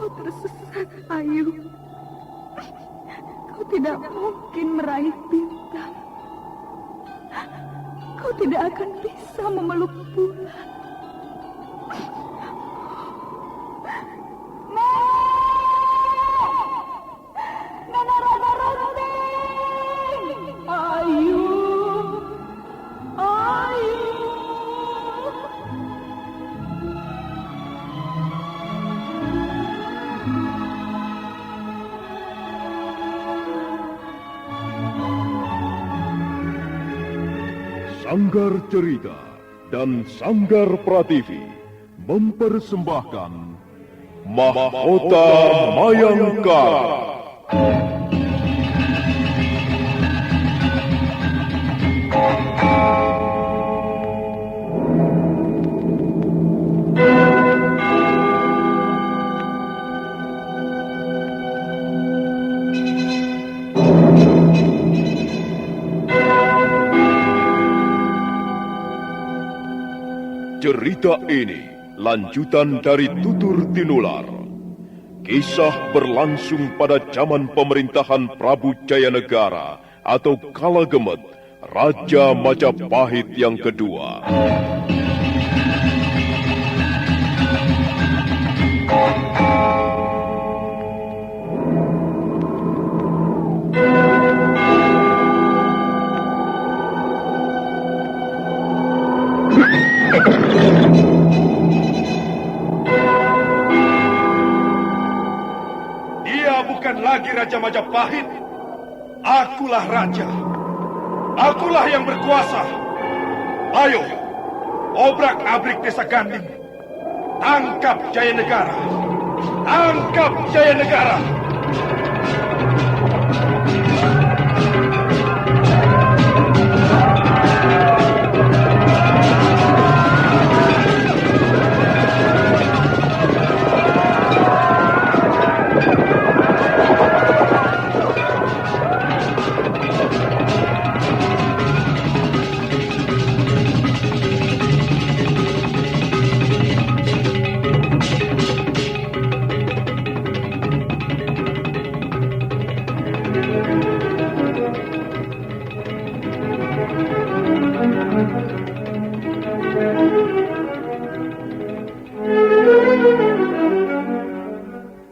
Kau tersesat, Ayu. Kau tidak mungkin meraih bintang. Kau tidak akan bisa memeluk bulan. Nana Rada Ranting! Ayu! Ayu! Sanggar Cerita dan Sanggar Prativi mempersembahkan Mahkota Mayangkara. Cerita ini lanjutan dari Tutur Tinular. Kisah berlangsung pada zaman pemerintahan Prabu Jayanegara atau Kalagemet, Raja Majapahit yang kedua. Dia bukan lagi Raja Majapahit. Akulah raja. Akulah yang berkuasa. Ayo, obrak-abrik desa Ganding. Tangkap Jayanegara. Tangkap Jayanegara.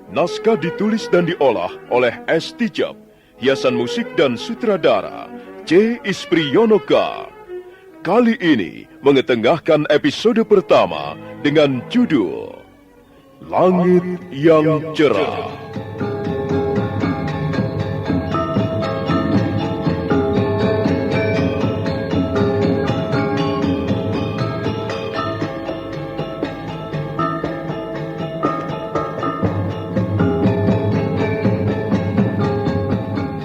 Naskah ditulis dan diolah oleh S. Tijab, hiasan musik dan sutradara C. Ispriyonoka. Kali ini mengetengahkan episode pertama dengan judul Langit yang Cerah.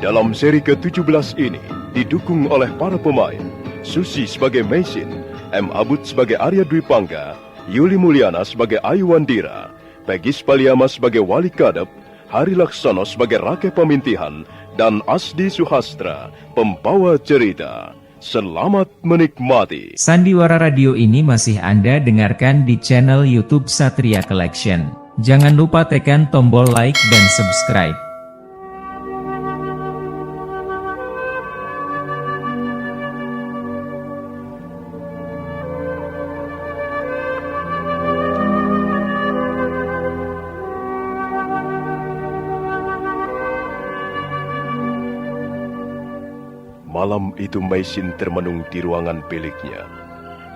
Dalam seri ke-17 ini didukung oleh para pemain Susi sebagai Meisin, M. Abud sebagai Arya Dwi Pangga, Yuli Mulyana sebagai Ayu Wandira, Pegis Paliama sebagai Wali Kadep, Hari Laksono sebagai Rake Pamintihan, dan Asdi Suhastra, pembawa cerita. Selamat menikmati. Sandiwara Radio ini masih Anda dengarkan di channel YouTube Satria Collection. Jangan lupa tekan tombol like dan subscribe. Malam itu Meisin termenung di ruangan biliknya.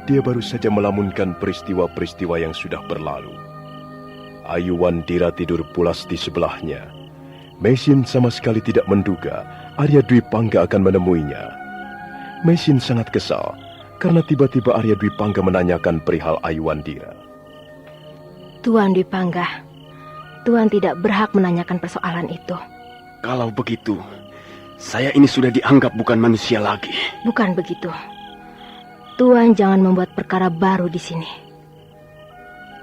Dia baru saja melamunkan peristiwa-peristiwa yang sudah berlalu. Ayu Wandira tidur pulas di sebelahnya. Meisin sama sekali tidak menduga Arya Dwi Pangga akan menemuinya. Meisin sangat kesal karena tiba-tiba Arya Dwi Pangga menanyakan perihal Ayu Wandira. Tuan Dwi Pangga, Tuan tidak berhak menanyakan persoalan itu. Kalau begitu, saya ini sudah dianggap bukan manusia lagi. Bukan begitu. Tuan jangan membuat perkara baru di sini.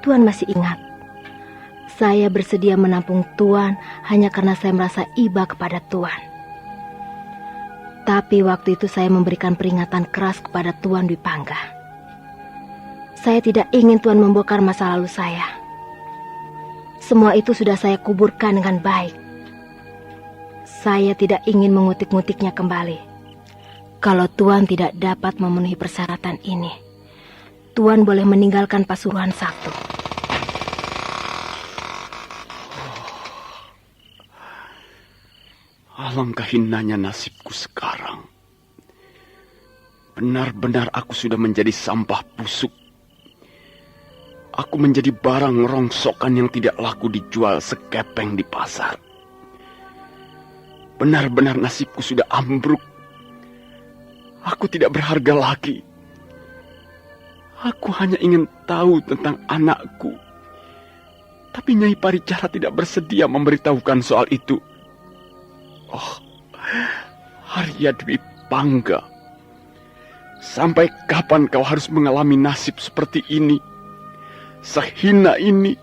Tuan masih ingat, saya bersedia menampung Tuan hanya karena saya merasa iba kepada Tuan. Tapi waktu itu saya memberikan peringatan keras kepada Tuan Dwi Pangga. Saya tidak ingin Tuan membongkar masa lalu saya. Semua itu sudah saya kuburkan dengan baik. Saya tidak ingin mengutik-ngutiknya kembali. Kalau Tuan tidak dapat memenuhi persyaratan ini, Tuan boleh meninggalkan Pasuruan Saktu. Alangkah hinanya nasibku sekarang. Benar-benar aku sudah menjadi sampah busuk. Aku menjadi barang rongsokan yang tidak laku dijual sekepeng di pasar. Benar-benar nasibku sudah ambruk. Aku tidak berharga lagi. Aku hanya ingin tahu tentang anakku. Tapi Nyai Paricara tidak bersedia memberitahukan soal itu. Oh, Arya Dwi Pangga. Sampai kapan kau harus mengalami nasib seperti ini? Sehina ini,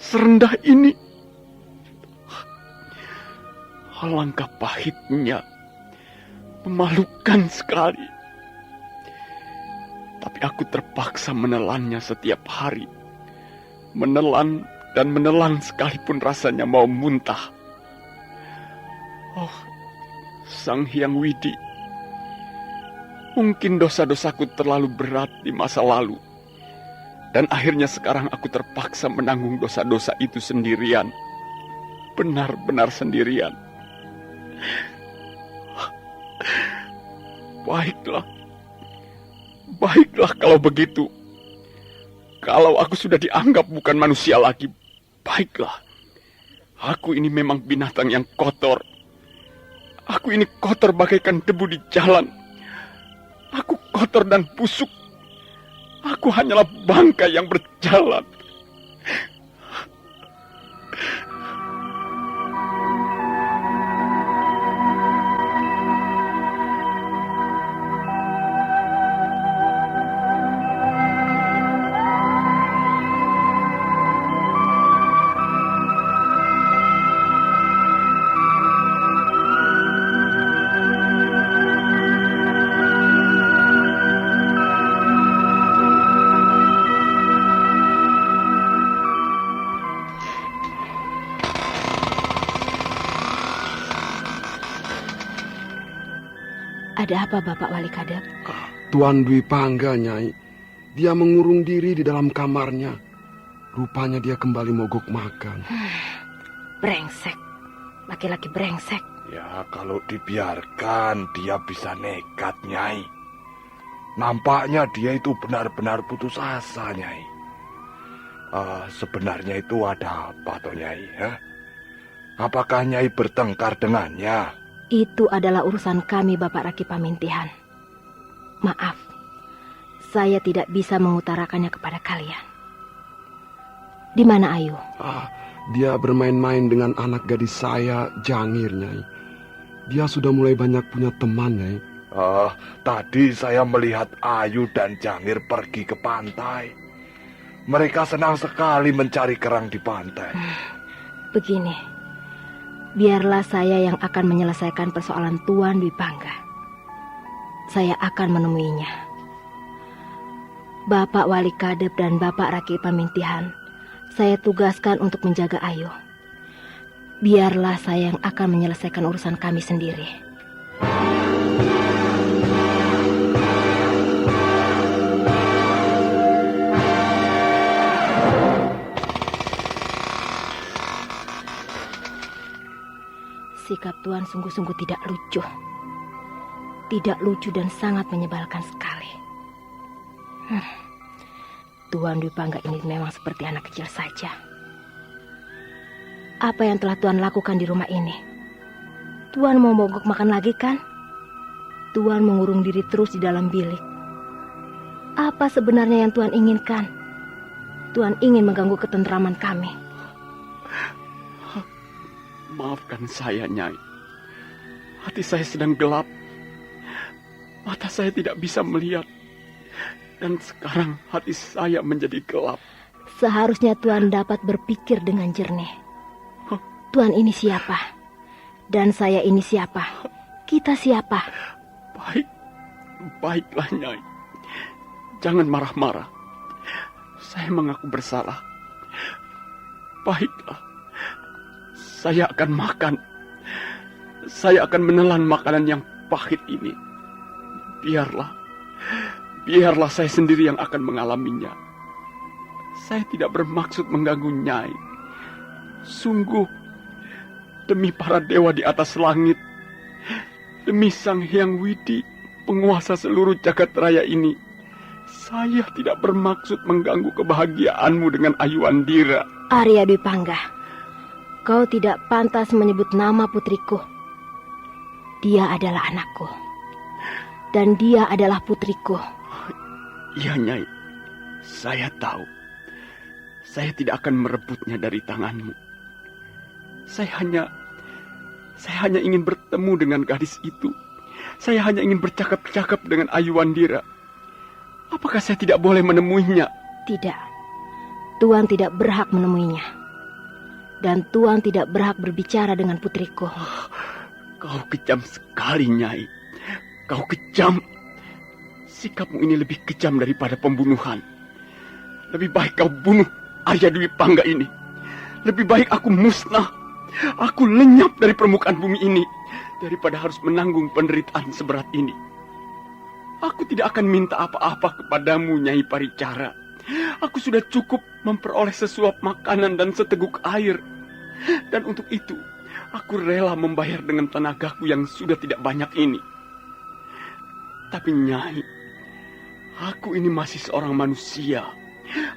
serendah ini. Alangkah pahitnya, memalukan sekali. Tapi aku terpaksa menelannya setiap hari. Menelan dan menelan sekalipun rasanya mau muntah. Oh, Sang Hyang Widi. Mungkin dosa-dosaku terlalu berat di masa lalu. Dan akhirnya sekarang aku terpaksa menanggung dosa-dosa itu sendirian. Benar-benar sendirian. Baiklah. Baiklah kalau begitu. Kalau aku sudah dianggap bukan manusia lagi, baiklah. Aku ini memang binatang yang kotor. Aku ini kotor bagaikan debu di jalan. Aku kotor dan busuk. Aku hanyalah bangkai yang berjalan. Ada apa Bapak Wali Kadep? Tuan Dwi Pangga, Nyai. Dia mengurung diri di dalam kamarnya. Rupanya dia kembali mogok makan. Brengsek. Laki-laki brengsek. Ya, kalau dibiarkan, dia bisa nekat, Nyai. Nampaknya dia itu benar-benar putus asa, Nyai. Sebenarnya itu ada apa, toh, Nyai? Ha? Apakah Nyai bertengkar dengannya? Itu adalah urusan kami, Bapak Raki Pamintihan. Maaf, saya tidak bisa mengutarakannya kepada kalian. Di mana Ayu? Dia bermain-main dengan anak gadis saya, Jangir, Nyai. Dia sudah mulai banyak punya teman, Nyai. Tadi saya melihat Ayu dan Jangir pergi ke pantai. Mereka senang sekali mencari kerang di pantai. Begini. Biarlah saya yang akan menyelesaikan persoalan Tuan Dwi Pangga. Saya akan menemuinya. Bapak Wali Kadep dan Bapak Raki Pamintihan, saya tugaskan untuk menjaga Ayu. Biarlah saya yang akan menyelesaikan urusan kami sendiri. Sikap Tuan sungguh-sungguh tidak lucu. Tidak lucu dan sangat menyebalkan sekali. Tuan Dwi Pangga ini memang seperti anak kecil saja. Apa yang telah Tuan lakukan di rumah ini? Tuan mau mogok makan lagi kan? Tuan mengurung diri terus di dalam bilik. Apa sebenarnya yang Tuan inginkan? Tuan ingin mengganggu ketentraman kami. Maafkan saya, Nyai. Hati saya sedang gelap. Mata saya tidak bisa melihat. Dan sekarang hati saya menjadi gelap. Seharusnya Tuan dapat berpikir dengan jernih. Tuan ini siapa? Dan saya ini siapa? Kita siapa? Baiklah, Nyai. Jangan marah-marah. Saya mengaku bersalah. Baiklah, saya akan makan. Saya akan menelan makanan yang pahit ini. Biarlah saya sendiri yang akan mengalaminya. Saya tidak bermaksud mengganggu Nyai. Sungguh, demi para dewa di atas langit, demi Sang Hyang Widi, penguasa seluruh jagat raya ini, saya tidak bermaksud mengganggu kebahagiaanmu dengan Ayu Andira. Arya Dwi Pangga, kau tidak pantas menyebut nama putriku. Dia adalah anakku. Dan dia adalah putriku. Iya, Nyai. Saya tahu. Saya tidak akan merebutnya dari tanganmu. Saya hanya ingin bertemu dengan gadis itu. Saya hanya ingin bercakap-cakap dengan Ayu Andira. Apakah saya tidak boleh menemuinya? Tidak. Tuan tidak berhak menemuinya. Dan Tuan tidak berhak berbicara dengan putriku. Kau kejam sekali, Nyai. Kau kejam. Sikapmu ini lebih kejam daripada pembunuhan. Lebih baik kau bunuh Arya Dwi Pangga ini. Lebih baik aku musnah. Aku lenyap dari permukaan bumi ini daripada harus menanggung penderitaan seberat ini. Aku tidak akan minta apa-apa kepadamu, Nyai Paricara. Aku sudah cukup memperoleh sesuap makanan dan seteguk air. Dan untuk itu, aku rela membayar dengan tenagaku yang sudah tidak banyak ini. Tapi Nyai, aku ini masih seorang manusia.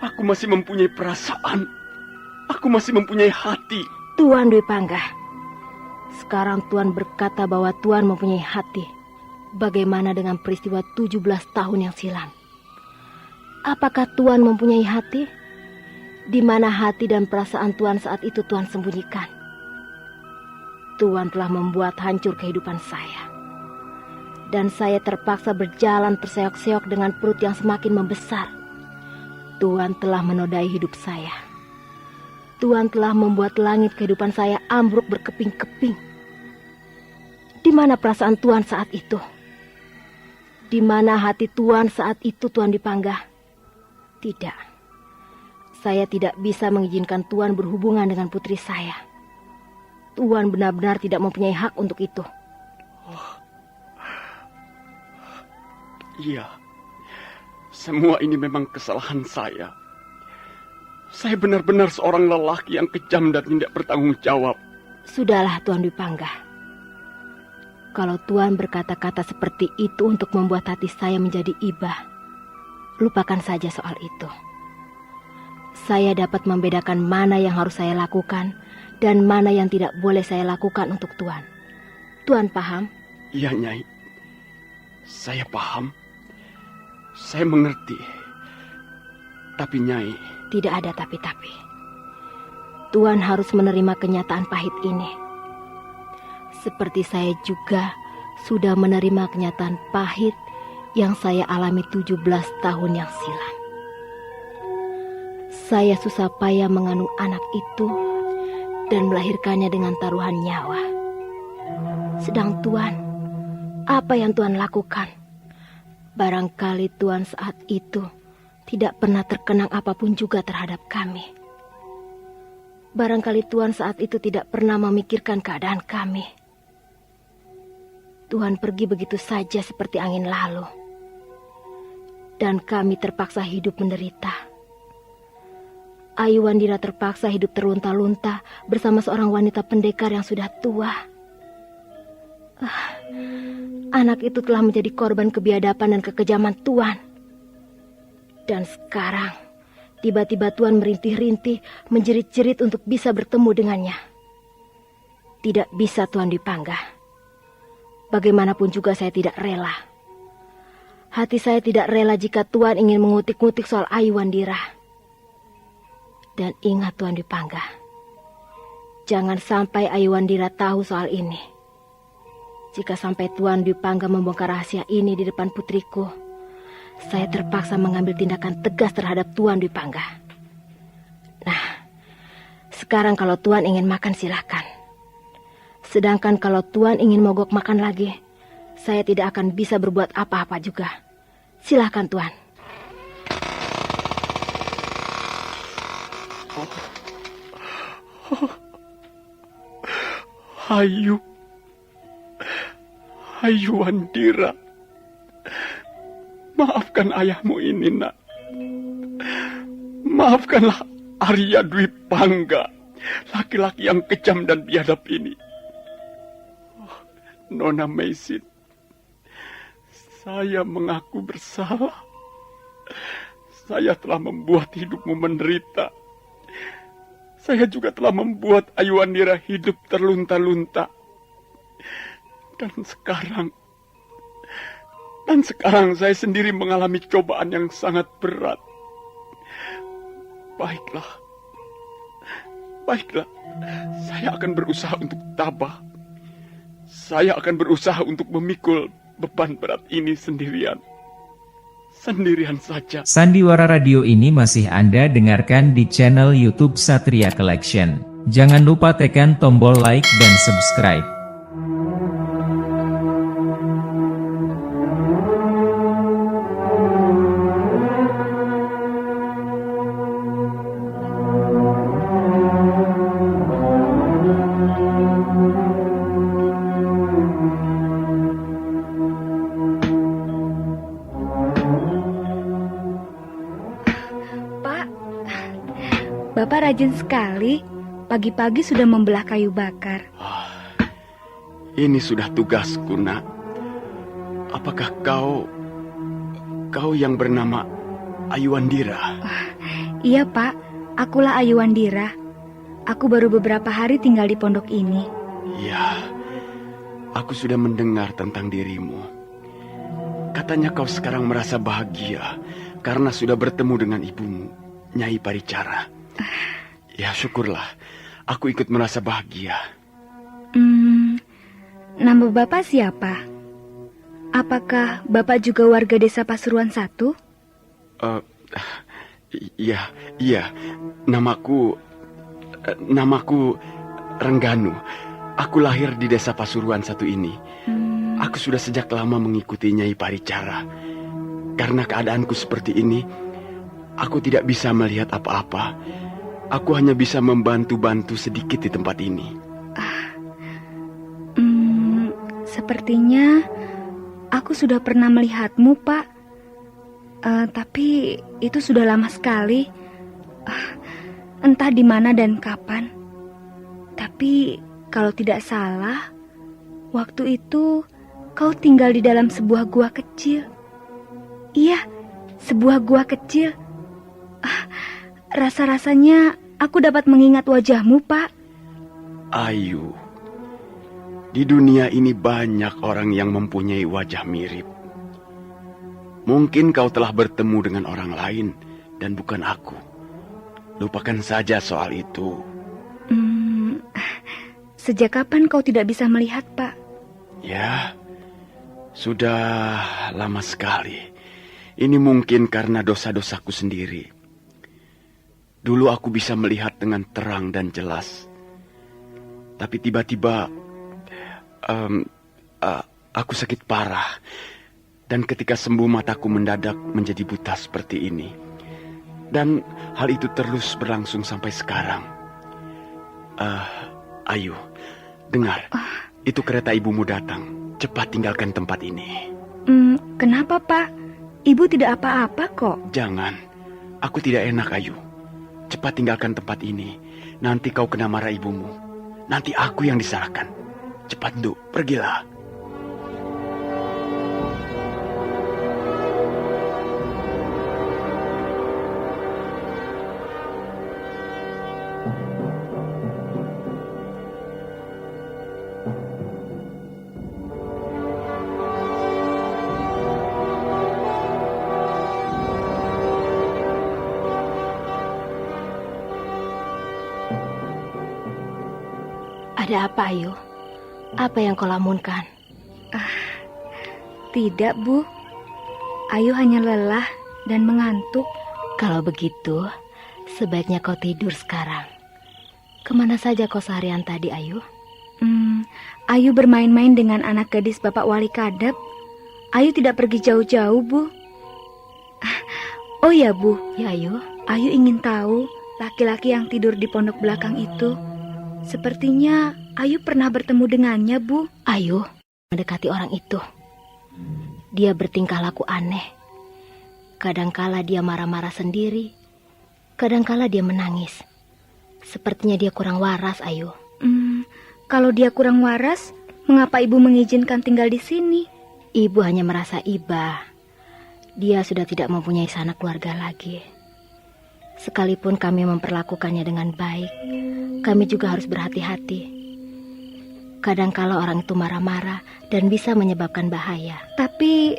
Aku masih mempunyai perasaan. Aku masih mempunyai hati. Tuan Dwi Pangga, sekarang Tuan berkata bahwa Tuan mempunyai hati. Bagaimana dengan peristiwa 17 tahun yang silam? Apakah Tuan mempunyai hati? Di mana hati dan perasaan Tuan saat itu Tuan sembunyikan? Tuan telah membuat hancur kehidupan saya. Dan saya terpaksa berjalan terseok-seok dengan perut yang semakin membesar. Tuan telah menodai hidup saya. Tuan telah membuat langit kehidupan saya ambruk berkeping-keping. Di mana perasaan Tuan saat itu? Di mana hati Tuan saat itu, Tuan Dwi Pangga? Tidak. Saya tidak bisa mengizinkan Tuan berhubungan dengan putri saya. Tuan benar-benar tidak mempunyai hak untuk itu. Iya, semua ini memang kesalahan saya. Saya benar-benar seorang lelaki yang kejam dan tidak bertanggung jawab. Sudahlah, Tuan Dwi Pangga. Kalau Tuan berkata-kata seperti itu untuk membuat hati saya menjadi iba, lupakan saja soal itu. Saya dapat membedakan mana yang harus saya lakukan dan mana yang tidak boleh saya lakukan untuk Tuan. Tuan paham? Iya, Nyai. Saya paham. Saya mengerti. Tapi, Nyai, tidak ada tapi-tapi. Tuan harus menerima kenyataan pahit ini. Seperti saya juga sudah menerima kenyataan pahit yang saya alami 17 tahun yang silam. Saya susah payah mengandung anak itu dan melahirkannya dengan taruhan nyawa. Sedang Tuan, apa yang Tuan lakukan? Barangkali Tuan saat itu tidak pernah terkenang apapun juga terhadap kami. Barangkali Tuan saat itu tidak pernah memikirkan keadaan kami. Tuan pergi begitu saja seperti angin lalu. Dan kami terpaksa hidup menderita. Ayu Andira terpaksa hidup terlunta-lunta bersama seorang wanita pendekar yang sudah tua. Anak itu telah menjadi korban kebiadaban dan kekejaman Tuan. Dan sekarang, tiba-tiba Tuan merintih-rintih, menjerit-jerit untuk bisa bertemu dengannya. Tidak bisa, Tuan Dwi Pangga. Bagaimanapun juga saya tidak rela. Hati saya tidak rela jika Tuan ingin mengutik-ngutik soal Ayu Andira. Dan ingat, Tuan Dwi Pangga, jangan sampai Ayu Andira tahu soal ini. Jika sampai Tuan Dwi Pangga membongkar rahasia ini di depan putriku, saya terpaksa mengambil tindakan tegas terhadap Tuan Dwi Pangga. Nah, sekarang kalau Tuan ingin makan silakan. Sedangkan kalau Tuan ingin mogok makan lagi, saya tidak akan bisa berbuat apa-apa juga. Silakan Tuan. Ayu. Ayu Wandira. Maafkan ayahmu ini, nak. Maafkanlah Arya Dwi Pangga, laki-laki yang kejam dan biadab ini. Oh, Nona Maisin, saya mengaku bersalah. Saya telah membuat hidupmu menderita. Saya juga telah membuat Ayu Wandira hidup terlunta-lunta. Dan sekarang saya sendiri mengalami cobaan yang sangat berat. Baiklah, saya akan berusaha untuk tabah. Saya akan berusaha untuk memikul beban berat ini sendirian saja. Sandiwara radio ini masih Anda dengarkan di channel YouTube Satria Collection. Jangan lupa tekan tombol like dan subscribe. Bapak rajin sekali. Pagi-pagi sudah membelah kayu bakar. Ini sudah tugasku, nak. Apakah kau yang bernama Ayu Wandira? Iya, Pak. Akulah Ayu Wandira. Aku baru beberapa hari tinggal di pondok ini. Ya, aku sudah mendengar tentang dirimu. Katanya kau sekarang merasa bahagia karena sudah bertemu dengan ibumu, Nyai Paricara. Ya, syukurlah. Aku ikut merasa bahagia. Nama Bapak siapa? Apakah Bapak juga warga desa Pasuruan 1? Iya. Namaku Rengganu. Aku lahir di desa Pasuruan 1 ini. Aku sudah sejak lama mengikuti Nyai Paricara. Karena keadaanku seperti ini, aku tidak bisa melihat apa-apa. Aku hanya bisa membantu-bantu sedikit di tempat ini. Sepertinya aku sudah pernah melihatmu, Pak. Tapi itu sudah lama sekali. Entah di mana dan kapan. Tapi kalau tidak salah, waktu itu kau tinggal di dalam sebuah gua kecil. Iya, sebuah gua kecil. Rasa-rasanya aku dapat mengingat wajahmu, Pak. Ayu, di dunia ini banyak orang yang mempunyai wajah mirip. Mungkin kau telah bertemu dengan orang lain dan bukan aku. Lupakan saja soal itu. Sejak kapan kau tidak bisa melihat, Pak? Ya, sudah lama sekali. Ini mungkin karena dosa-dosaku sendiri. Dulu aku bisa melihat dengan terang dan jelas. Tapi tiba-tiba aku sakit parah. Dan ketika sembuh mataku mendadak menjadi buta seperti ini. Dan hal itu terus berlangsung sampai sekarang. Ayu, dengar. Itu kereta ibumu datang. Cepat tinggalkan tempat ini. Kenapa, Pak? Ibu tidak apa-apa kok. Jangan. Aku tidak enak, Ayu. Cepat tinggalkan tempat ini. Nanti kau kena marah ibumu. Nanti aku yang disalahkan. Cepat, Duk. Pergilah. Ada apa, Ayu? Apa yang kau lamunkan? Tidak, Bu. Ayu hanya lelah dan mengantuk. Kalau begitu, sebaiknya kau tidur sekarang. Kemana saja kau seharian tadi, Ayu? Ayu bermain-main dengan anak gadis Bapak Wali Kadep. Ayu tidak pergi jauh-jauh, Bu. Oh ya, Bu. Ya, Ayu. Ayu ingin tahu laki-laki yang tidur di pondok belakang itu Sepertinya Ayu pernah bertemu dengannya, Bu. Ayu mendekati orang itu. Dia bertingkah laku aneh. Kadangkala dia marah-marah sendiri, kadangkala dia menangis. Sepertinya dia kurang waras, Ayu. Kalau dia kurang waras, mengapa Ibu mengizinkan tinggal di sini? Ibu hanya merasa iba. Dia sudah tidak mempunyai sanak keluarga lagi. Sekalipun kami memperlakukannya dengan baik, kami juga harus berhati-hati. Kadangkala orang itu marah-marah dan bisa menyebabkan bahaya. Tapi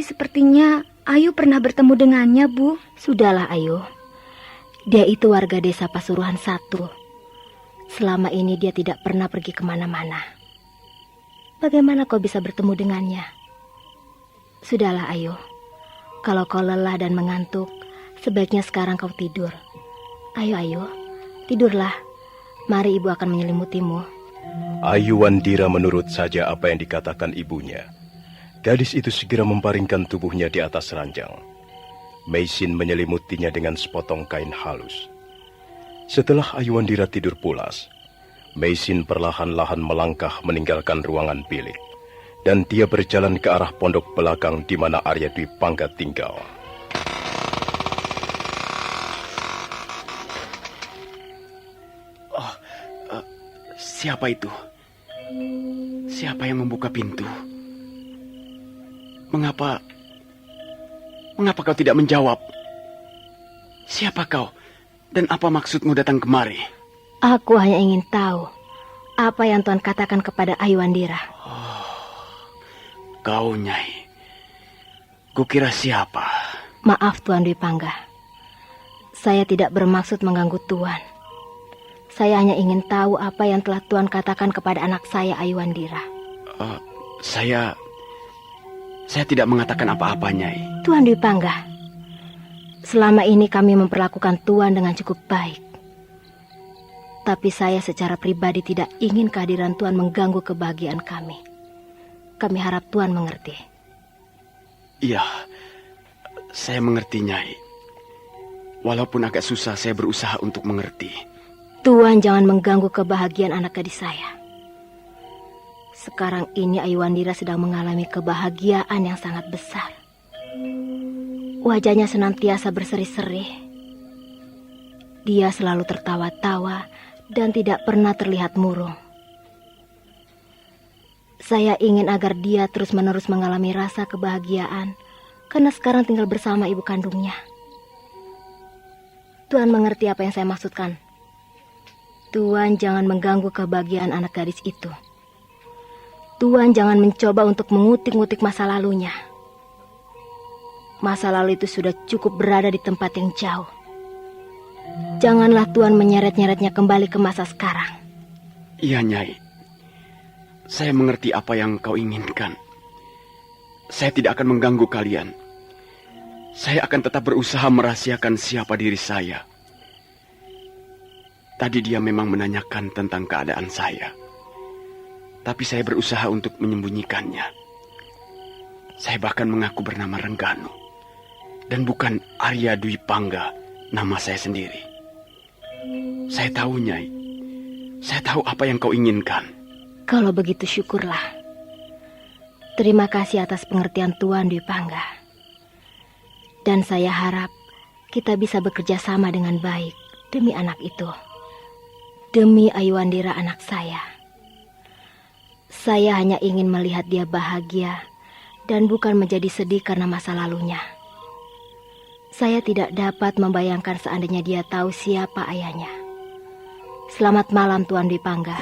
sepertinya Ayu pernah bertemu dengannya, Bu. Sudahlah, Ayu. Dia itu warga desa Pasuruan 1. Selama ini dia tidak pernah pergi kemana-mana. Bagaimana kau bisa bertemu dengannya? Sudahlah, Ayu. Kalau kau lelah dan mengantuk, sebaiknya sekarang kau tidur. Ayo, Ayu, tidurlah. Mari ibu akan menyelimutimu. Ayu Wandira menurut saja apa yang dikatakan ibunya. Gadis itu segera memparingkan tubuhnya di atas ranjang. Meisin menyelimutinya dengan sepotong kain halus. Setelah Ayu Wandira tidur pulas, Meisin perlahan-lahan melangkah meninggalkan ruangan bilik, dan dia berjalan ke arah pondok belakang di mana Arya Dwi Pangga tinggal. Siapa itu? Siapa yang membuka pintu? Mengapa kau tidak menjawab? Siapa kau? Dan apa maksudmu datang kemari? Aku hanya ingin tahu apa yang Tuan katakan kepada Ayu Wandira. Kau, Nyai. Kukira siapa? Maaf, Tuan Dwi Pangga. Saya tidak bermaksud mengganggu Tuan. Saya hanya ingin tahu apa yang telah Tuan katakan kepada anak saya, Ayu Wandira. Saya tidak mengatakan apa-apa, Nyai. Tuan Dwi Pangga, selama ini kami memperlakukan Tuan dengan cukup baik. Tapi saya secara pribadi tidak ingin kehadiran Tuan mengganggu kebahagiaan kami. Kami harap Tuan mengerti. Iya, saya mengerti, Nyai. Walaupun agak susah, saya berusaha untuk mengerti. Tuan jangan mengganggu kebahagiaan anak gadis saya. Sekarang ini Ayu Wandira sedang mengalami kebahagiaan yang sangat besar. Wajahnya senantiasa berseri-seri. Dia selalu tertawa-tawa dan tidak pernah terlihat murung. Saya ingin agar dia terus-menerus mengalami rasa kebahagiaan karena sekarang tinggal bersama ibu kandungnya. Tuan mengerti apa yang saya maksudkan? Tuan jangan mengganggu kebahagiaan anak gadis itu. Tuan jangan mencoba untuk mengutik-ngutik masa lalunya. Masa lalu itu sudah cukup berada di tempat yang jauh. Janganlah Tuan menyeret-nyeretnya kembali ke masa sekarang. Iya, Nyai. Saya mengerti apa yang kau inginkan. Saya tidak akan mengganggu kalian. Saya akan tetap berusaha merahasiakan siapa diri saya. Tadi dia memang menanyakan tentang keadaan saya. Tapi saya berusaha untuk menyembunyikannya. Saya bahkan mengaku bernama Rengganu. Dan bukan Arya Dwi Pangga, nama saya sendiri. Saya tahu, Nyai. Saya tahu apa yang kau inginkan. Kalau begitu syukurlah. Terima kasih atas pengertian Tuan Dwi Pangga. Dan saya harap kita bisa bekerja sama dengan baik demi anak itu. Demi Ayu Wandira anak saya. Saya hanya ingin melihat dia bahagia dan bukan menjadi sedih karena masa lalunya. Saya tidak dapat membayangkan seandainya dia tahu siapa ayahnya. Selamat malam Tuan Dwi Pangga.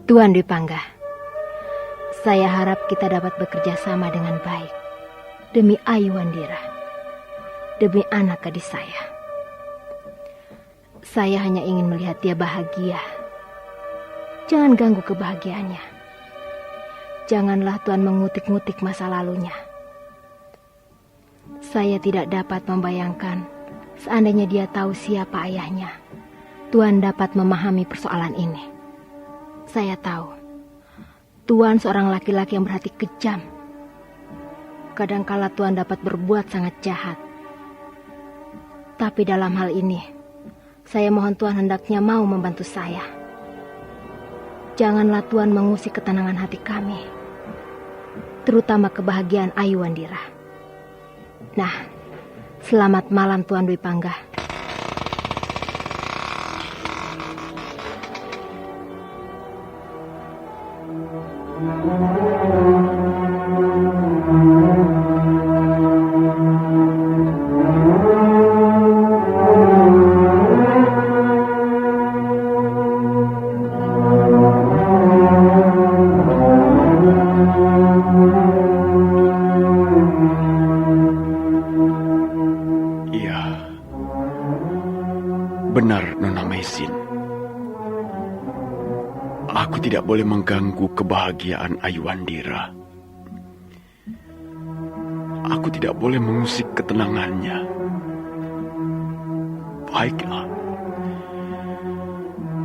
Tuan Dwi Pangga, saya harap kita dapat bekerja sama dengan baik demi Ayu Wandira, demi anak gadis saya. Saya hanya ingin melihat dia bahagia. Jangan ganggu kebahagiaannya. Janganlah Tuan mengutik-ngutik masa lalunya. Saya tidak dapat membayangkan Seandainya dia tahu siapa ayahnya, Tuan dapat memahami persoalan ini. Saya tahu, Tuan seorang laki-laki yang berhati kejam. Kadangkala Tuan dapat berbuat sangat jahat. Tapi dalam hal ini, saya mohon Tuan hendaknya mau membantu saya. Janganlah Tuan mengusik ketenangan hati kami, terutama kebahagiaan Ayu Wandira. Nah, selamat malam Tuan Dwi Pangga. Benar, Nona Maisin. Aku tidak boleh mengganggu kebahagiaan Ayu Wandira. Aku tidak boleh mengusik ketenangannya. Baiklah.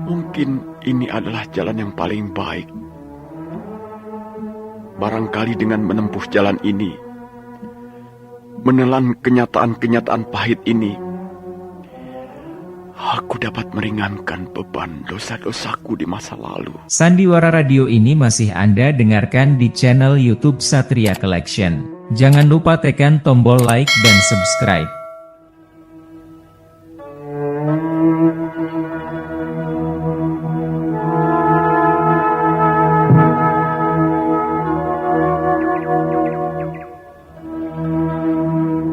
Mungkin ini adalah jalan yang paling baik. Barangkali dengan menempuh jalan ini, menelan kenyataan-kenyataan pahit ini, aku dapat meringankan beban dosa-dosaku di masa lalu. Sandiwara Radio ini masih Anda dengarkan di channel YouTube Satria Collection. Jangan lupa tekan tombol like dan subscribe.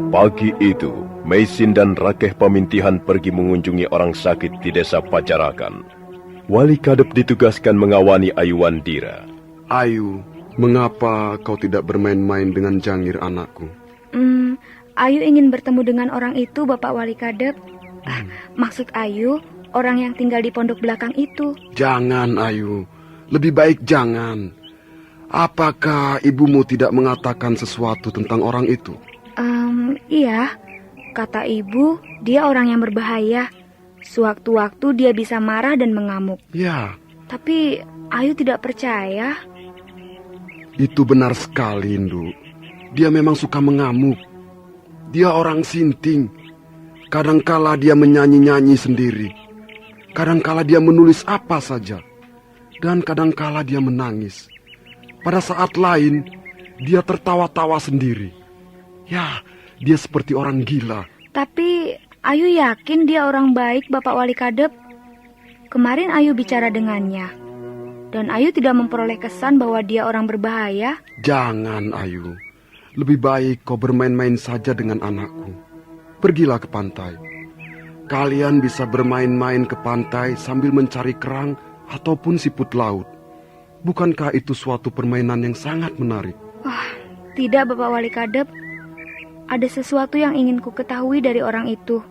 Pagi itu, Maisin dan Rakeh Pamintihan pergi mengunjungi orang sakit di desa Pacarakan. Wali Kadep ditugaskan mengawani Ayu Wandira. Ayu, mengapa kau tidak bermain-main dengan Jangir anakku? Ayu ingin bertemu dengan orang itu, Bapak Wali Kadep. Maksud Ayu, orang yang tinggal di pondok belakang itu. Jangan, Ayu. Lebih baik jangan. Apakah ibumu tidak mengatakan sesuatu tentang orang itu? Iya. Kata ibu, dia orang yang berbahaya. Sewaktu-waktu dia bisa marah dan mengamuk. Ya. Tapi Ayu tidak percaya. Itu benar sekali, Induk. Dia memang suka mengamuk. Dia orang sinting. Kadangkala dia menyanyi-nyanyi sendiri. Kadangkala dia menulis apa saja. Dan kadangkala dia menangis. Pada saat lain, dia tertawa-tawa sendiri. Ya, dia seperti orang gila. Tapi Ayu yakin dia orang baik, Bapak Wali Kadep. Kemarin Ayu bicara dengannya. Dan Ayu tidak memperoleh kesan bahwa dia orang berbahaya. Jangan, Ayu. Lebih baik kau bermain-main saja dengan anakku. Pergilah ke pantai. Kalian bisa bermain-main ke pantai sambil mencari kerang ataupun siput laut. Bukankah itu suatu permainan yang sangat menarik? Wah, tidak Bapak Wali Kadep. Ada sesuatu yang ingin ku ketahui dari orang itu.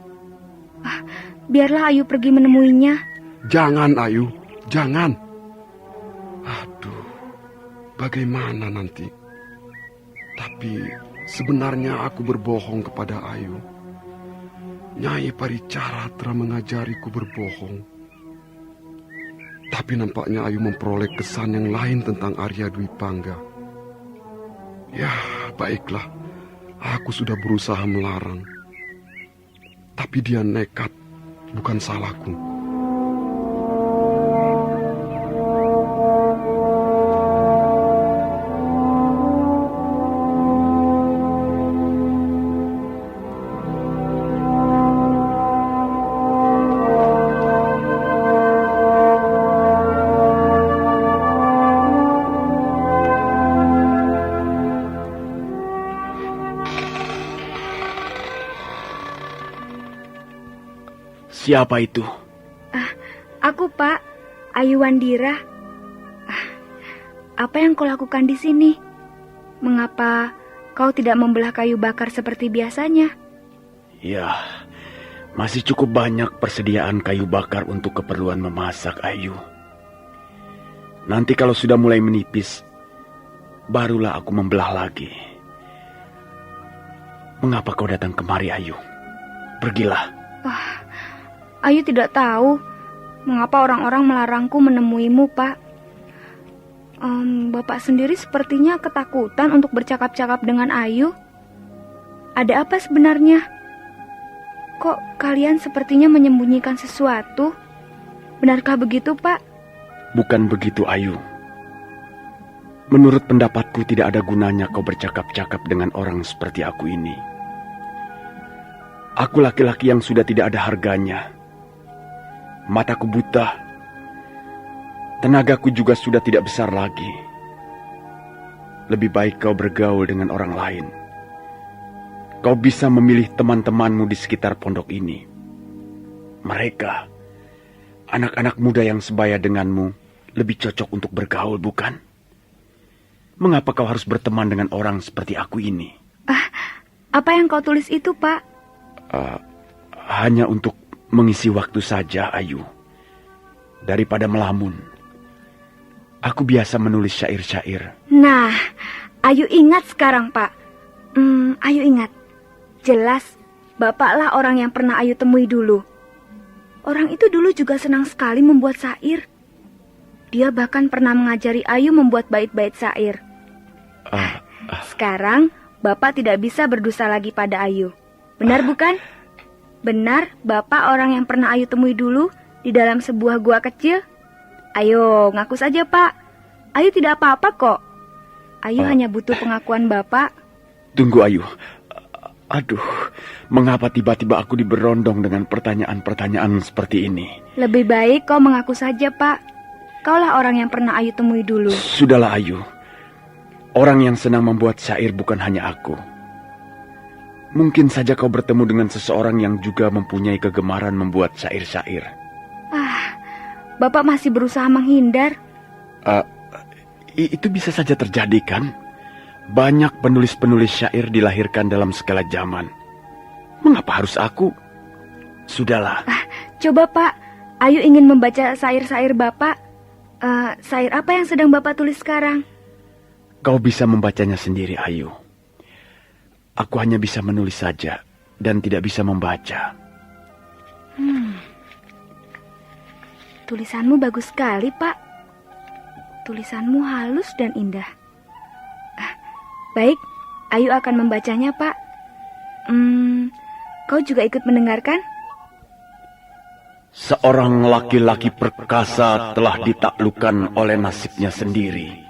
Biarlah Ayu pergi menemuinya. Jangan, Ayu. Jangan. Aduh, bagaimana nanti? Tapi sebenarnya aku berbohong kepada Ayu. Nyai Paricara telah mengajariku berbohong. Tapi nampaknya Ayu memperoleh kesan yang lain tentang Arya Dwi Pangga. Ya, baiklah. Aku sudah berusaha melarang. Tapi dia nekat, bukan salahku. Siapa itu? Aku, Pak. Ayu Wandira. Apa yang kau lakukan di sini? Mengapa kau tidak membelah kayu bakar seperti biasanya? Ya, masih cukup banyak persediaan kayu bakar untuk keperluan memasak, Ayu. Nanti kalau sudah mulai menipis, barulah aku membelah lagi. Mengapa kau datang kemari, Ayu? Pergilah. Ayu tidak tahu mengapa orang-orang melarangku menemuimu, Pak. Bapak sendiri sepertinya ketakutan untuk bercakap-cakap dengan Ayu. Ada apa sebenarnya? Kok kalian sepertinya menyembunyikan sesuatu? Benarkah begitu, Pak? Bukan begitu, Ayu. Menurut pendapatku tidak ada gunanya kau bercakap-cakap dengan orang seperti aku ini. Aku laki-laki yang sudah tidak ada harganya. Mataku buta. Tenagaku juga sudah tidak besar lagi. Lebih baik kau bergaul dengan orang lain. Kau bisa memilih teman-temanmu di sekitar pondok ini. Mereka, anak-anak muda yang sebaya denganmu, lebih cocok untuk bergaul, bukan? Mengapa kau harus berteman dengan orang seperti aku ini? Apa yang kau tulis itu, Pak? Hanya untuk mengisi waktu saja, Ayu. Daripada melamun. Aku biasa menulis syair-syair. Nah, Ayu ingat sekarang, Pak. Ayu ingat. Jelas, Bapaklah orang yang pernah Ayu temui dulu. Orang itu dulu juga senang sekali membuat syair. Dia bahkan pernah mengajari Ayu membuat bait-bait syair. Sekarang, Bapak tidak bisa berdosa lagi pada Ayu. Benar bukan? Benar, Bapak orang yang pernah Ayu temui dulu di dalam sebuah gua kecil? Ayo, ngaku saja, Pak. Ayu tidak apa-apa kok. Ayu hanya butuh pengakuan Bapak. Tunggu, Ayu. Aduh, mengapa tiba-tiba aku diberondong dengan pertanyaan-pertanyaan seperti ini? Lebih baik kau mengaku saja, Pak. Kaulah orang yang pernah Ayu temui dulu. Sudahlah, Ayu. Orang yang senang membuat syair bukan hanya aku. Mungkin saja kau bertemu dengan seseorang yang juga mempunyai kegemaran membuat syair-syair. Bapak masih berusaha menghindar. Itu bisa saja terjadi, kan? Banyak penulis-penulis syair dilahirkan dalam segala zaman. Mengapa harus aku? Sudahlah. Coba, Pak. Ayu ingin membaca syair-syair Bapak. Syair apa yang sedang Bapak tulis sekarang? Kau bisa membacanya sendiri, Ayu. Aku hanya bisa menulis saja dan tidak bisa membaca. Tulisanmu bagus sekali, Pak. Tulisanmu halus dan indah. Baik, Ayu akan membacanya, Pak. Kau juga ikut mendengarkan? Seorang laki-laki perkasa telah ditaklukkan oleh nasibnya sendiri.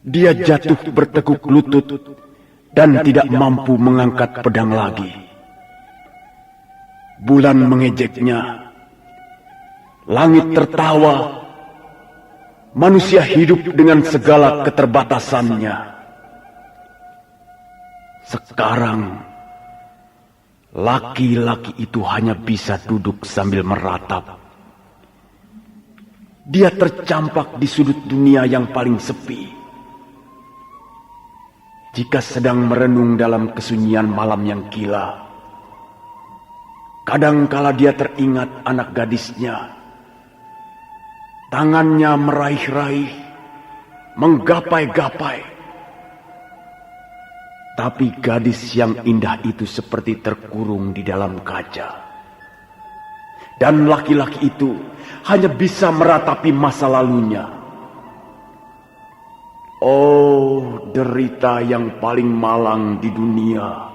Dia jatuh bertekuk lutut dan tidak mampu mengangkat pedang lagi. Bulan mengejeknya, langit tertawa, manusia hidup dengan segala keterbatasannya. Sekarang, laki-laki itu hanya bisa duduk sambil meratap. Dia tercampak di sudut dunia yang paling sepi. Jika sedang merenung dalam kesunyian malam yang gila, kadangkala dia teringat anak gadisnya. Tangannya meraih-raih, menggapai-gapai. Tapi gadis yang indah itu seperti terkurung di dalam kaca. Dan laki-laki itu hanya bisa meratapi masa lalunya. Oh, derita yang paling malang di dunia.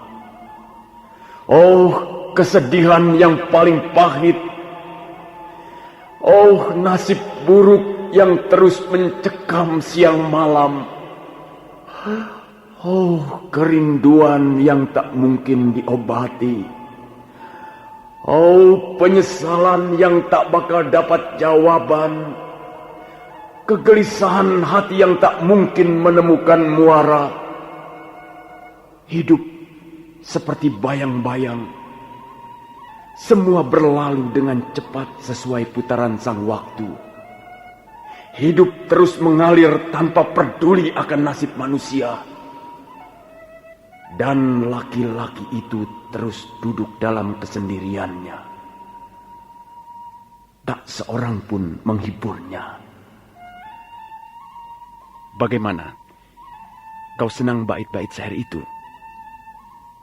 Oh, kesedihan yang paling pahit. Oh, nasib buruk yang terus mencekam siang malam. Oh, kerinduan yang tak mungkin diobati. Oh, penyesalan yang tak bakal dapat jawaban. Kegelisahan hati yang tak mungkin menemukan muara. Hidup seperti bayang-bayang. Semua berlalu dengan cepat sesuai putaran sang waktu. Hidup terus mengalir tanpa peduli akan nasib manusia. Dan laki-laki itu terus duduk dalam kesendiriannya. Tak seorang pun menghiburnya. Bagaimana? Kau senang bait-bait syair itu?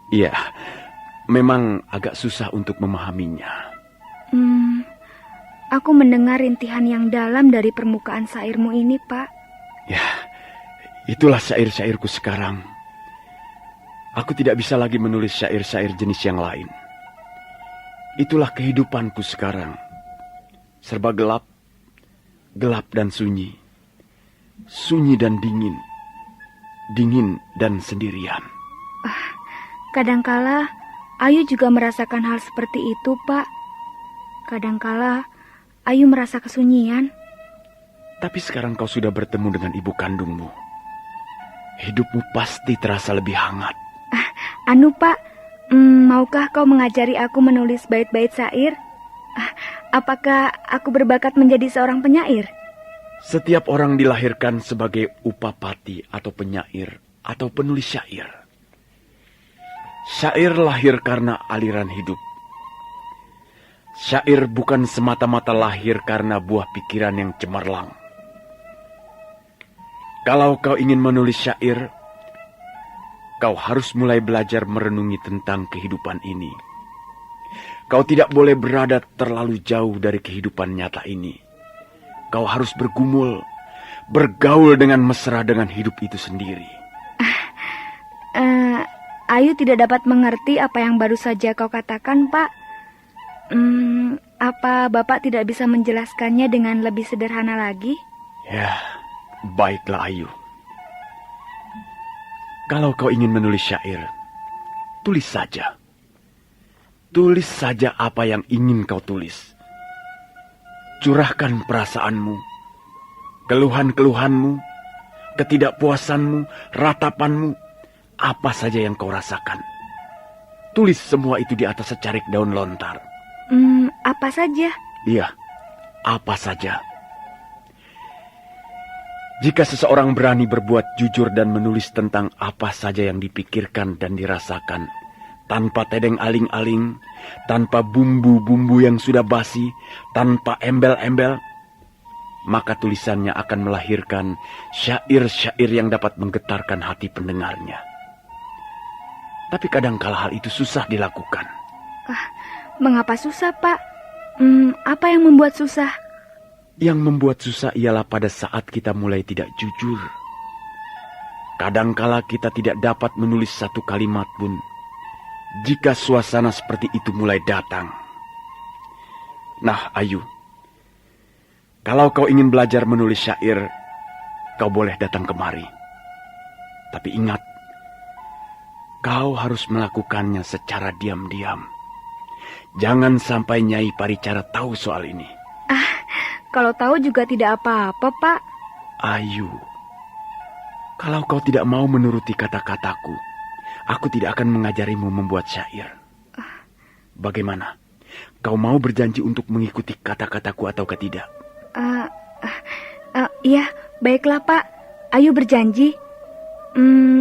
Iya, memang agak susah untuk memahaminya. Aku mendengar rintihan yang dalam dari permukaan syairmu ini, Pak. Ya, itulah syair-syairku sekarang. Aku tidak bisa lagi menulis syair-syair jenis yang lain. Itulah kehidupanku sekarang. Serba gelap, gelap dan sunyi. Sunyi dan dingin. Dingin dan sendirian. Kadangkala Ayu juga merasakan hal seperti itu, Pak. Kadangkala Ayu merasa kesunyian. Tapi sekarang kau sudah bertemu dengan ibu kandungmu. Hidupmu pasti terasa lebih hangat. Anu, Pak, maukah kau mengajari aku menulis bait-bait syair? Apakah aku berbakat menjadi seorang penyair? Setiap orang dilahirkan sebagai upapati atau penyair atau penulis syair. Syair lahir karena aliran hidup. Syair bukan semata-mata lahir karena buah pikiran yang cemerlang. Kalau kau ingin menulis syair, kau harus mulai belajar merenungi tentang kehidupan ini. Kau tidak boleh berada terlalu jauh dari kehidupan nyata ini. Kau harus bergumul, bergaul dengan mesra dengan hidup itu sendiri. Ayu tidak dapat mengerti apa yang baru saja kau katakan, Pak. Apa Bapak tidak bisa menjelaskannya dengan lebih sederhana lagi? Ya, baiklah Ayu. Kalau kau ingin menulis syair, tulis saja. Tulis saja apa yang ingin kau tulis. Curahkan perasaanmu, keluhan-keluhanmu, ketidakpuasanmu, ratapanmu, apa saja yang kau rasakan. Tulis semua itu di atas secarik daun lontar. Apa saja? Iya, apa saja. Jika seseorang berani berbuat jujur dan menulis tentang apa saja yang dipikirkan dan dirasakan, tanpa tedeng aling-aling, tanpa bumbu-bumbu yang sudah basi, tanpa embel-embel, maka tulisannya akan melahirkan syair-syair yang dapat menggetarkan hati pendengarnya. Tapi kadangkala hal itu susah dilakukan. Mengapa susah, Pak? Apa yang membuat susah? Yang membuat susah ialah pada saat kita mulai tidak jujur. Kadangkala kita tidak dapat menulis satu kalimat pun jika suasana seperti itu mulai datang. Nah, Ayu, kalau kau ingin belajar menulis syair, kau boleh datang kemari. Tapi ingat, kau harus melakukannya secara diam-diam. Jangan sampai Nyai Paricara tahu soal ini. Kalau tahu juga tidak apa-apa, Pak. Ayu, kalau kau tidak mau menuruti kata-kataku, aku tidak akan mengajarimu membuat syair. Bagaimana? Kau mau berjanji untuk mengikuti kata-kataku atau tidak? Iya, baiklah, Pak. Ayu berjanji.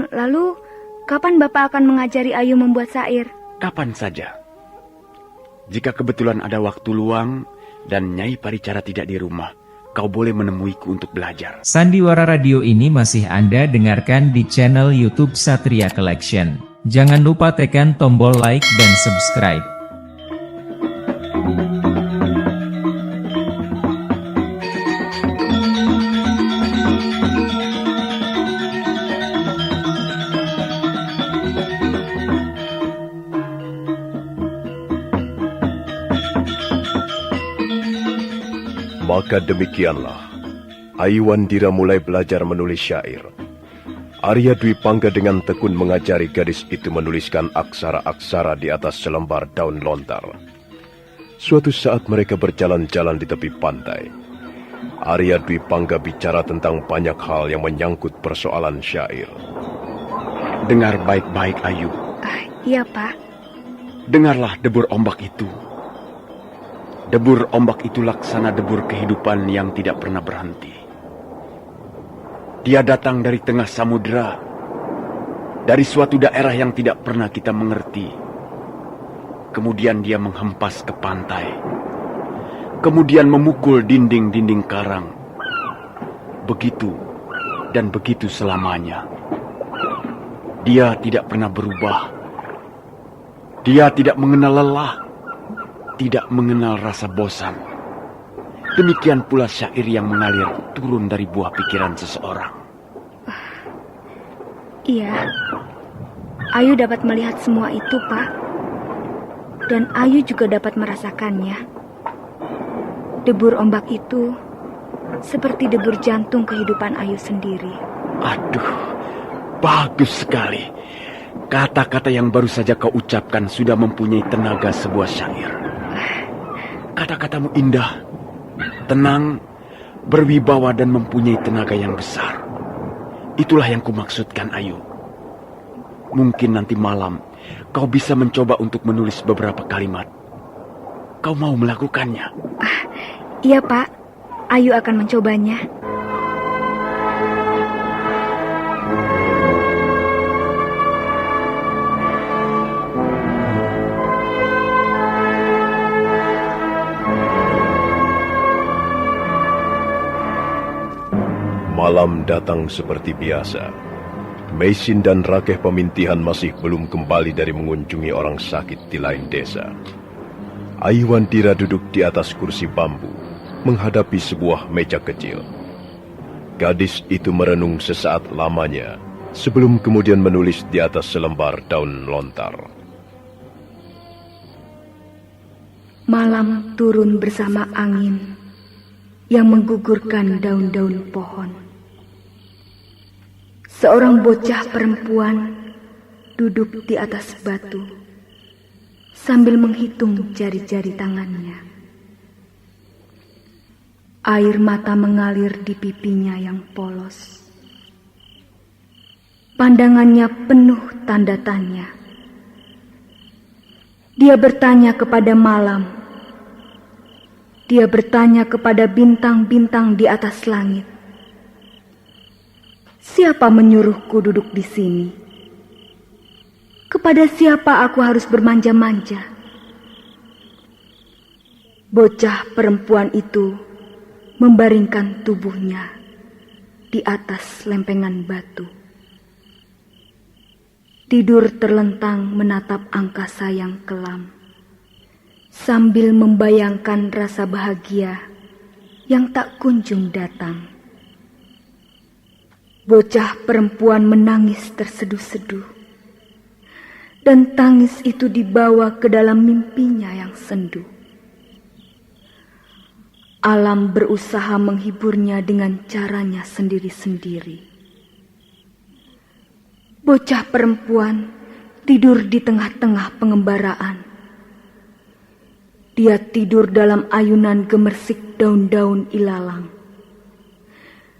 Lalu, kapan Bapak akan mengajari Ayu membuat syair? Kapan saja. Jika kebetulan ada waktu luang dan Nyai Paricara tidak di rumah, kau boleh menemuiku untuk belajar. Sandiwara Radio ini masih Anda dengarkan di channel YouTube Satria Collection. Jangan lupa tekan tombol like dan subscribe. Maka demikianlah, Ayu Wandira mulai belajar menulis syair. Arya Dwi Pangga dengan tekun mengajari gadis itu menuliskan aksara-aksara di atas selembar daun lontar. Suatu saat mereka berjalan-jalan di tepi pantai. Arya Dwi Pangga bicara tentang banyak hal yang menyangkut persoalan syair. Dengar baik-baik, Ayu. Iya, Pak. Dengarlah debur ombak itu. Debur ombak itu laksana debur kehidupan yang tidak pernah berhenti. Dia datang dari tengah samudera, dari suatu daerah yang tidak pernah kita mengerti. Kemudian dia menghempas ke pantai. Kemudian memukul dinding-dinding karang. Begitu dan begitu selamanya. Dia tidak pernah berubah. Dia tidak mengenal lelah. tidak mengenal rasa bosan. Demikian pula syair yang mengalir turun dari buah pikiran seseorang. Iya, Ayu dapat melihat semua itu, Pak. Dan Ayu juga dapat merasakannya. Debur ombak itu seperti debur jantung kehidupan Ayu sendiri. Aduh, bagus sekali. Kata-kata yang baru saja kau ucapkan sudah mempunyai tenaga sebuah syair. Kata-katamu indah, tenang, berwibawa dan mempunyai tenaga yang besar. Itulah yang kumaksudkan, Ayu. Mungkin nanti malam kau bisa mencoba untuk menulis beberapa kalimat. Kau mau melakukannya? Iya, Pak. Ayu akan mencobanya. Malam datang seperti biasa. Meisin dan Rakeh Pemintihan masih belum kembali dari mengunjungi orang sakit di lain desa. Ayuwantira duduk di atas kursi bambu, menghadapi sebuah meja kecil. Gadis itu merenung sesaat lamanya, sebelum kemudian menulis di atas selembar daun lontar. Malam turun bersama angin yang menggugurkan daun-daun pohon. Seorang bocah perempuan duduk di atas batu sambil menghitung jari-jari tangannya. Air mata mengalir di pipinya yang polos. Pandangannya penuh tanda tanya. Dia bertanya kepada malam. Dia bertanya kepada bintang-bintang di atas langit. Siapa menyuruhku duduk di sini? Kepada siapa aku harus bermanja-manja? Bocah perempuan itu membaringkan tubuhnya di atas lempengan batu. Tidur terlentang menatap angkasa yang kelam, sambil membayangkan rasa bahagia yang tak kunjung datang. Bocah perempuan menangis terseduh-seduh, dan tangis itu dibawa ke dalam mimpinya yang sendu. Alam berusaha menghiburnya dengan caranya sendiri-sendiri. Bocah perempuan tidur di tengah-tengah pengembaraan. Dia tidur dalam ayunan gemersik daun-daun ilalang.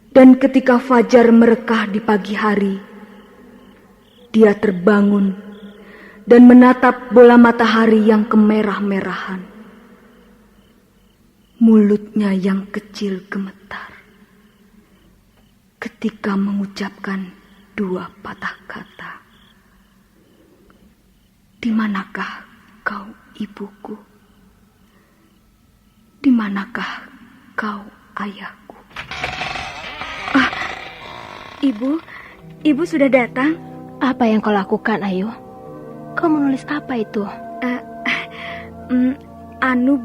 Dan ketika fajar merekah di pagi hari, dia terbangun dan menatap bola matahari yang kemerah-merahan. Mulutnya yang kecil gemetar ketika mengucapkan dua patah kata. Di manakah kau, ibuku? Di manakah kau, ayahku? Ibu sudah datang. Apa yang kau lakukan, Ayu? Kau menulis apa itu?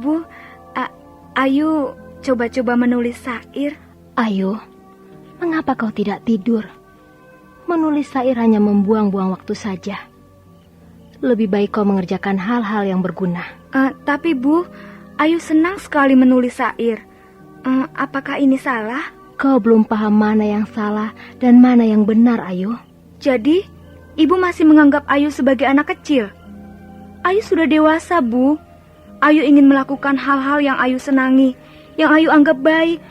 Bu, Ayu coba-coba menulis syair. Ayu, mengapa kau tidak tidur? Menulis syair hanya membuang-buang waktu saja. Lebih baik kau mengerjakan hal-hal yang berguna. Tapi Bu, Ayu senang sekali menulis syair. Apakah ini salah? Kau belum paham mana yang salah dan mana yang benar, Ayu. Jadi, Ibu masih menganggap Ayu sebagai anak kecil? Ayu sudah dewasa, Bu. Ayu ingin melakukan hal-hal yang Ayu senangi, yang Ayu anggap baik.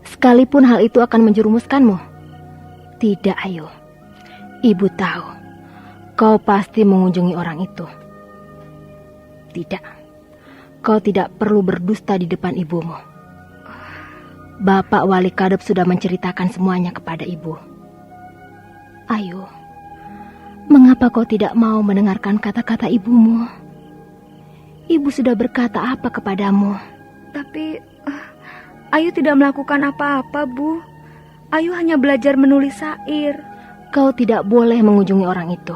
Sekalipun hal itu akan menjerumuskanmu. Tidak, Ayu. Ibu tahu, kau pasti mengunjungi orang itu. Tidak, kau tidak perlu berdusta di depan ibumu. Bapak Wali Kadep sudah menceritakan semuanya kepada ibu. Ayu, mengapa kau tidak mau mendengarkan kata-kata ibumu? Ibu sudah berkata apa kepadamu? Tapi Ayu tidak melakukan apa-apa, Bu. Ayu hanya belajar menulis syair. Kau tidak boleh mengunjungi orang itu.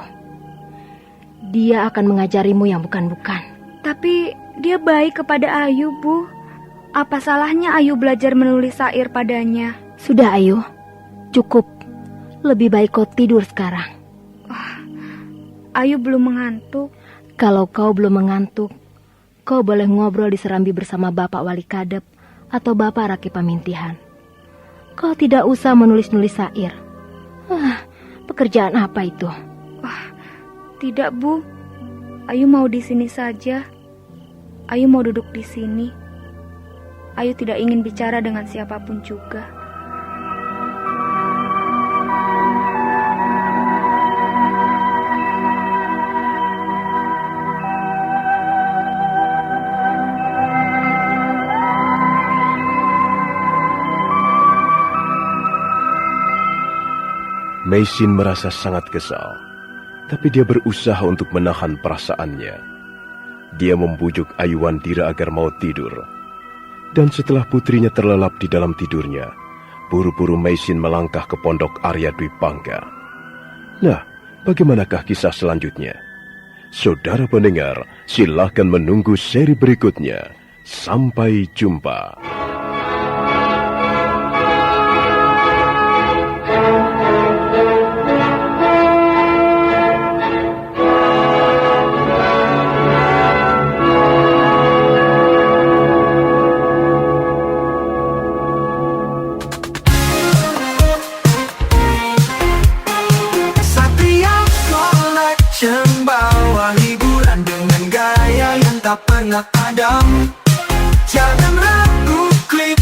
Dia akan mengajarimu yang bukan-bukan. Tapi dia baik kepada Ayu, Bu. Apa salahnya Ayu belajar menulis syair padanya? Sudah, Ayu. Cukup. Lebih baik kau tidur sekarang. Ayu belum mengantuk. Kalau kau belum mengantuk, kau boleh ngobrol di serambi bersama Bapak Wali Kadep atau Bapak Raki Pamintihan. Kau tidak usah menulis-nulis syair. Pekerjaan apa itu? Tidak, Bu. Ayu mau di sini saja. Ayu mau duduk di sini. Ayu tidak ingin bicara dengan siapapun juga. Meisin merasa sangat kesal, tapi dia berusaha untuk menahan perasaannya. Dia membujuk Ayuwandira agar mau tidur. Dan setelah putrinya terlelap di dalam tidurnya, buru-buru Meisin melangkah ke pondok Arya Dwi Pangga. Nah, bagaimanakah kisah selanjutnya? Saudara pendengar, silakan menunggu seri berikutnya. Sampai jumpa. Bawa hiburan dengan gaya yang tak pernah padam. Jangan ragu, klik